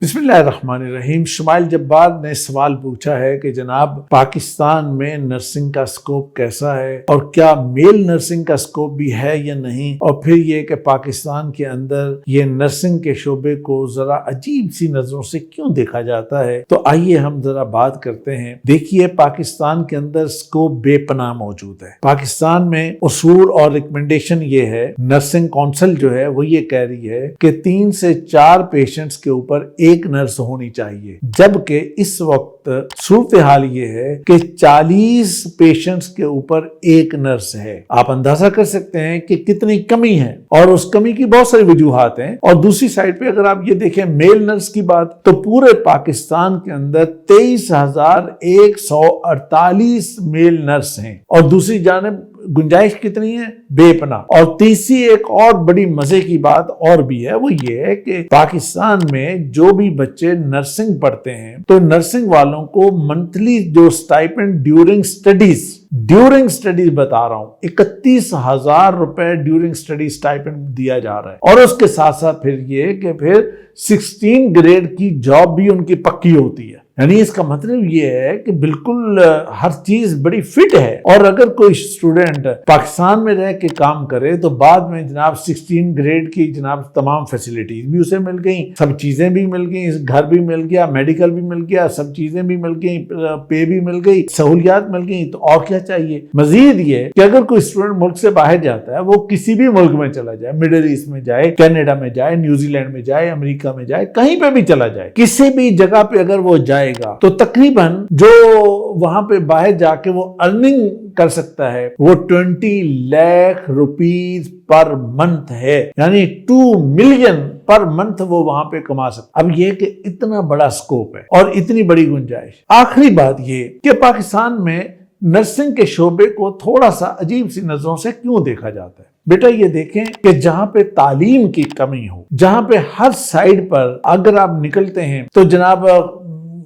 بسم اللہ الرحمن الرحیم۔ شمائل جبار نے سوال پوچھا ہے کہ جناب پاکستان میں نرسنگ کا سکوپ کیسا ہے اور کیا میل نرسنگ کا سکوپ بھی ہے یا نہیں، اور پھر یہ کہ پاکستان کے اندر یہ نرسنگ کے شعبے کو ذرا عجیب سی نظروں سے کیوں دیکھا جاتا ہے۔ تو آئیے ہم ذرا بات کرتے ہیں۔ دیکھیے، پاکستان کے اندر سکوپ بے پناہ موجود ہے۔ پاکستان میں اصول اور ریکمنڈیشن یہ ہے، نرسنگ کونسل جو ہے وہ یہ کہہ رہی ہے کہ 3 سے 4 پیشنٹس کے اوپر ایک نرس ہونی چاہیے، جبکہ اس وقت صورتحال یہ ہے کہ 40 پیشنٹس کے اوپر ایک نرس ہے۔ آپ اندازہ کر سکتے ہیں کہ کتنی کمی ہے، اور اس کمی کی بہت ساری وجوہات ہیں۔ اور دوسری سائڈ پہ اگر آپ یہ دیکھیں میل نرس کی بات، تو پورے پاکستان کے اندر 23,148 میل نرس ہیں، اور دوسری جانب گنجائش کتنی ہے؟ بے پناہ۔ اور تیسری ایک اور بڑی مزے کی بات اور بھی ہے، وہ یہ ہے کہ پاکستان میں جو بھی بچے نرسنگ پڑھتے ہیں تو نرسنگ والوں کو منتھلی جو سٹائپنڈ ڈیورنگ سٹڈیز بتا رہا ہوں، 31,000 روپے ڈیورنگ سٹڈی سٹائپنڈ دیا جا رہا ہے۔ اور اس کے ساتھ ساتھ پھر یہ کہ پھر 16 گریڈ کی جاب بھی ان کی پکی ہوتی ہے۔ یعنی اس کا مطلب یہ ہے کہ بالکل ہر چیز بڑی فٹ ہے، اور اگر کوئی اسٹوڈنٹ پاکستان میں رہ کے کام کرے تو بعد میں جناب 16 گریڈ کی جناب تمام فیسلٹیز بھی اسے مل گئیں، سب چیزیں بھی مل گئیں، گھر بھی مل گیا، میڈیکل بھی مل گیا، سب چیزیں بھی مل گئیں، پے بھی مل گئی، سہولیات مل گئیں، تو اور کیا چاہیے؟ مزید یہ کہ اگر کوئی اسٹوڈنٹ ملک سے باہر جاتا ہے، وہ کسی بھی ملک میں چلا جائے، مڈل ایسٹ میں جائے، کینیڈا میں جائے، نیوزی لینڈ میں جائے، امریکہ میں جائے، کہیں پہ بھی چلا جائے، کسی بھی جگہ پہ اگر وہ جائے گا تو تقریباً جو وہاں پہ باہر جا کے وہ ارننگ کر سکتا ہے وہ 20 لاکھ روپیز پر منتھ ہے، یعنی 2 ملین پر منتھ وہ وہاں پہ کما سکتا۔ اب یہ کہ اتنا بڑا سکوپ ہے اور اتنی بڑی گنجائش۔ آخری بات یہ کہ پاکستان میں نرسنگ کے شعبے کو تھوڑا سا عجیب سی نظروں سے کیوں دیکھا جاتا ہے؟ بیٹا یہ دیکھیں کہ جہاں پہ تعلیم کی کمی ہو، جہاں پہ ہر سائیڈ پر اگر آپ نکلتے ہیں تو جناب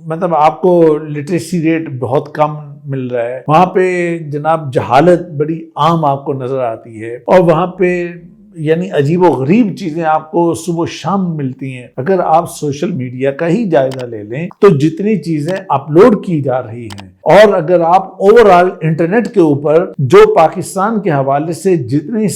مطلب آپ کو لٹریسی ریٹ بہت کم مل رہا ہے، وہاں پہ جناب جہالت بڑی عام آپ کو نظر آتی ہے، اور وہاں پہ یعنی عجیب و غریب چیزیں آپ کو صبح و شام ملتی ہیں۔ اگر آپ سوشل میڈیا کا ہی جائزہ لے لیں تو جتنی چیزیں اپلوڈ کی جا رہی ہیں، اور اگر آپ اوورآل انٹرنیٹ کے اوپر جو پاکستان کے حوالے سے جتنی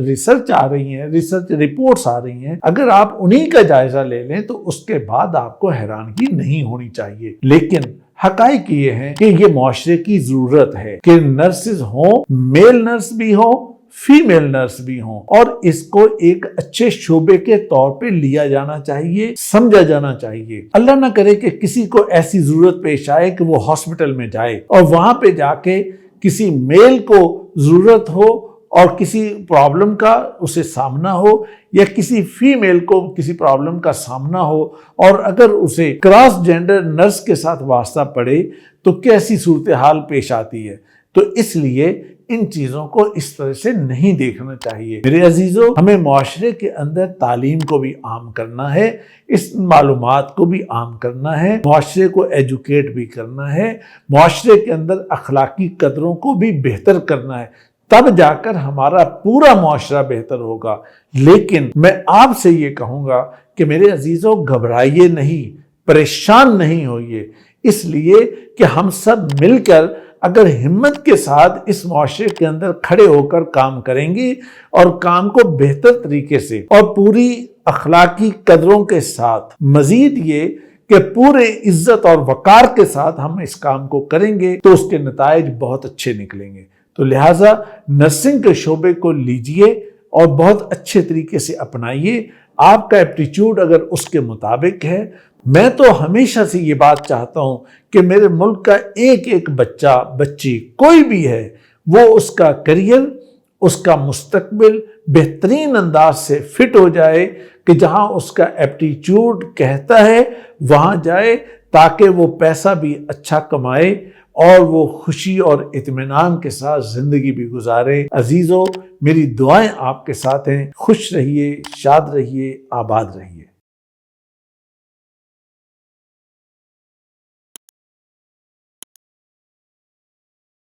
ریسرچ آ رہی ہیں، ریسرچ رپورٹس آ رہی ہیں، اگر آپ انہی کا جائزہ لے لیں تو اس کے بعد آپ کو حیرانگی نہیں ہونی چاہیے۔ لیکن حقائق یہ ہے کہ یہ معاشرے کی ضرورت ہے کہ نرسز ہوں، میل نرس بھی ہوں، فیمیل نرس بھی ہوں، اور اس کو ایک اچھے شعبے کے طور پہ لیا جانا چاہیے، سمجھا جانا چاہیے۔ اللہ نہ کرے کہ کسی کو ایسی ضرورت پیش آئے کہ وہ ہاسپٹل میں جائے اور وہاں پہ جا کے کسی میل کو ضرورت ہو اور کسی پرابلم کا اسے سامنا ہو، یا کسی فیمیل کو کسی پرابلم کا سامنا ہو، اور اگر اسے کراس جینڈر نرس کے ساتھ واسطہ پڑے تو کیسی صورتحال پیش آتی ہے۔ تو اس لیے ان چیزوں کو اس طرح سے نہیں دیکھنا چاہیے۔ میرے عزیزو، ہمیں معاشرے کے اندر تعلیم کو بھی عام کرنا ہے، اس معلومات کو بھی عام کرنا ہے، معاشرے کو ایجوکیٹ بھی کرنا ہے، معاشرے کے اندر اخلاقی قدروں کو بھی بہتر کرنا ہے، تب جا کر ہمارا پورا معاشرہ بہتر ہوگا۔ لیکن میں آپ سے یہ کہوں گا کہ میرے عزیزو، گھبرائیے نہیں، پریشان نہیں ہوئیے، اس لیے کہ ہم سب مل کر اگر ہمت کے ساتھ اس معاشرے کے اندر کھڑے ہو کر کام کریں گے، اور کام کو بہتر طریقے سے اور پوری اخلاقی قدروں کے ساتھ، مزید یہ کہ پورے عزت اور وقار کے ساتھ ہم اس کام کو کریں گے تو اس کے نتائج بہت اچھے نکلیں گے۔ تو لہٰذا نرسنگ کے شعبے کو لیجئے اور بہت اچھے طریقے سے اپنائیے۔ آپ کا ایپٹیچیوڈ اگر اس کے مطابق ہے، میں تو ہمیشہ سے یہ بات چاہتا ہوں کہ میرے ملک کا ایک ایک بچہ بچی کوئی بھی ہے، وہ اس کا کریئر، اس کا مستقبل بہترین انداز سے فٹ ہو جائے، کہ جہاں اس کا ایپٹیچیوڈ کہتا ہے وہاں جائے، تاکہ وہ پیسہ بھی اچھا کمائے اور وہ خوشی اور اطمینان کے ساتھ زندگی بھی گزارے۔ عزیزو، میری دعائیں آپ کے ساتھ ہیں۔ خوش رہیے، شاد رہیے، آباد رہیے۔